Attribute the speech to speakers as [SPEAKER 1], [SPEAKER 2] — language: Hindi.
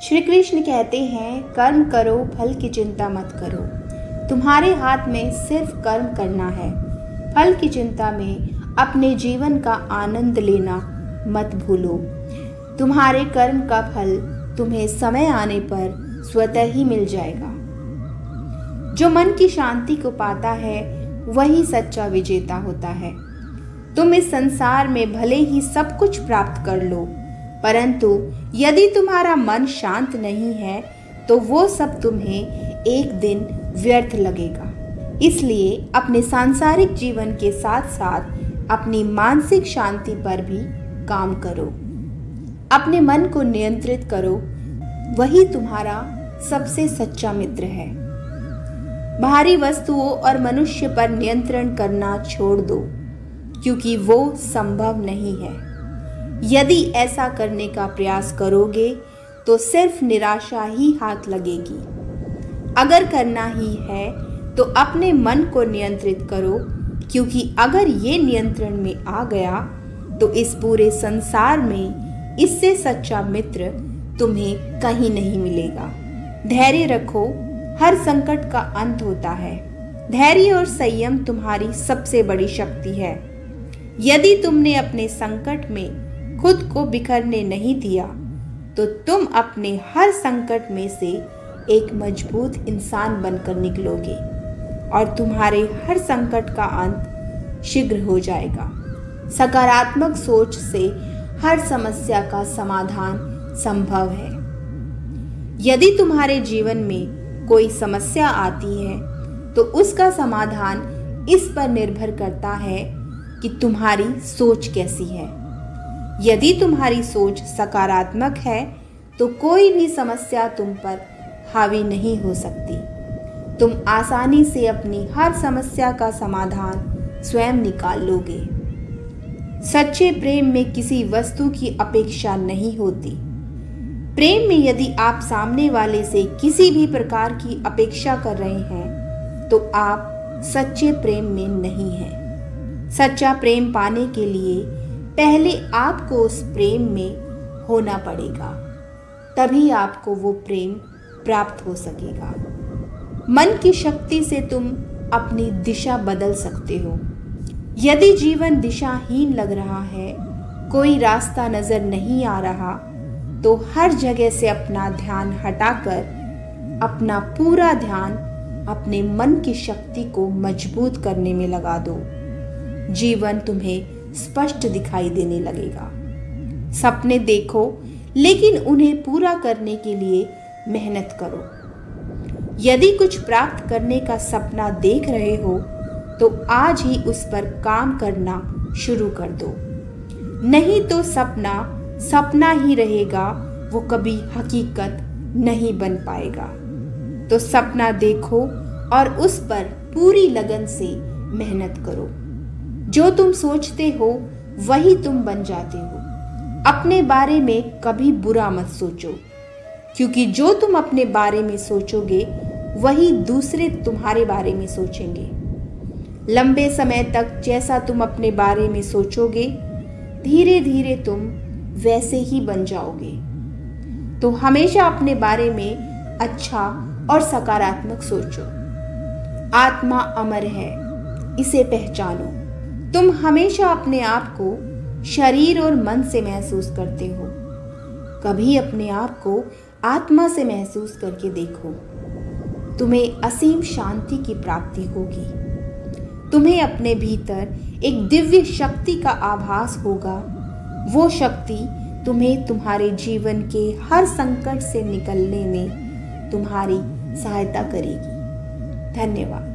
[SPEAKER 1] श्री कृष्ण कहते हैं, कर्म करो, फल की चिंता मत करो। तुम्हारे हाथ में सिर्फ कर्म करना है। फल की चिंता में अपने जीवन का आनंद लेना मत भूलो। तुम्हारे कर्म का फल तुम्हें समय आने पर स्वतः ही मिल जाएगा। जो मन की शांति को पाता है वही सच्चा विजेता होता है। तुम इस संसार में भले ही सब कुछ प्राप्त कर लो, परंतु यदि तुम्हारा मन शांत नहीं है तो वो सब तुम्हें एक दिन व्यर्थ लगेगा। इसलिए अपने सांसारिक जीवन के साथ साथ अपनी मानसिक शांति पर भी काम करो। अपने मन को नियंत्रित करो, वही तुम्हारा सबसे सच्चा मित्र है। बाहरी वस्तुओं और मनुष्य पर नियंत्रण करना छोड़ दो, क्योंकि वो संभव नहीं है। यदि ऐसा करने का प्रयास करोगे तो सिर्फ निराशा ही हाथ लगेगी। अगर करना ही है तो अपने मन को नियंत्रित करो, क्योंकि अगर ये नियंत्रण में आ गया तो इस पूरे संसार में इससे सच्चा मित्र तुम्हें कहीं नहीं मिलेगा। धैर्य रखो, हर संकट का अंत होता है। धैर्य और संयम तुम्हारी सबसे बड़ी शक्ति है। यदि तुमने अपने संकट में खुद को बिखरने नहीं दिया तो तुम अपने हर संकट में से एक मजबूत इंसान बनकर निकलोगे और तुम्हारे हर संकट का अंत शीघ्र हो जाएगा। सकारात्मक सोच से हर समस्या का समाधान संभव है। यदि तुम्हारे जीवन में कोई समस्या आती है तो उसका समाधान इस पर निर्भर करता है कि तुम्हारी सोच कैसी है। यदि तुम्हारी सोच सकारात्मक है तो कोई भी समस्या तुम पर हावी नहीं हो सकती। तुम आसानी से अपनी हर समस्या का समाधान स्वयं निकाल लोगे। सच्चे प्रेम में किसी वस्तु की अपेक्षा नहीं होती। प्रेम में यदि आप सामने वाले से किसी भी प्रकार की अपेक्षा कर रहे हैं तो आप सच्चे प्रेम में नहीं हैं। सच्चा प्रेम पाने के लिए पहले आपको उस प्रेम में होना पड़ेगा, तभी आपको वो प्रेम प्राप्त हो सकेगा। मन की शक्ति से तुम अपनी दिशा बदल सकते हो। यदि जीवन दिशाहीन लग रहा है, कोई रास्ता नजर नहीं आ रहा, तो हर जगह से अपना ध्यान हटाकर अपना पूरा ध्यान अपने मन की शक्ति को मजबूत करने में लगा दो। जीवन तुम्हें स्पष्ट दिखाई देने लगेगा। सपने देखो, लेकिन उन्हें पूरा करने के लिए मेहनत करो। यदि कुछ प्राप्त करने का सपना देख रहे हो तो आज ही उस पर काम करना शुरू कर दो। नहीं तो सपना सपना ही रहेगा, वो कभी हकीकत नहीं बन पाएगा। तो सपना देखो और उस पर पूरी लगन से मेहनत करो। जो तुम सोचते हो वही तुम बन जाते हो। अपने बारे में कभी बुरा मत सोचो, क्योंकि जो तुम अपने बारे में सोचोगे वही दूसरे तुम्हारे बारे में सोचेंगे। लंबे समय तक जैसा तुम अपने बारे में सोचोगे, धीरे धीरे तुम वैसे ही बन जाओगे। तो हमेशा अपने बारे में अच्छा और सकारात्मक सोचो। आत्मा अमर है, इसे पहचानो। तुम हमेशा अपने आप को शरीर और मन से महसूस करते हो। कभी अपने आप को आत्मा से महसूस करके देखो। तुम्हें असीम शांति की प्राप्ति होगी। तुम्हें अपने भीतर एक दिव्य शक्ति का आभास होगा। वो शक्ति तुम्हें तुम्हारे जीवन के हर संकट से निकलने में तुम्हारी सहायता करेगी। धन्यवाद।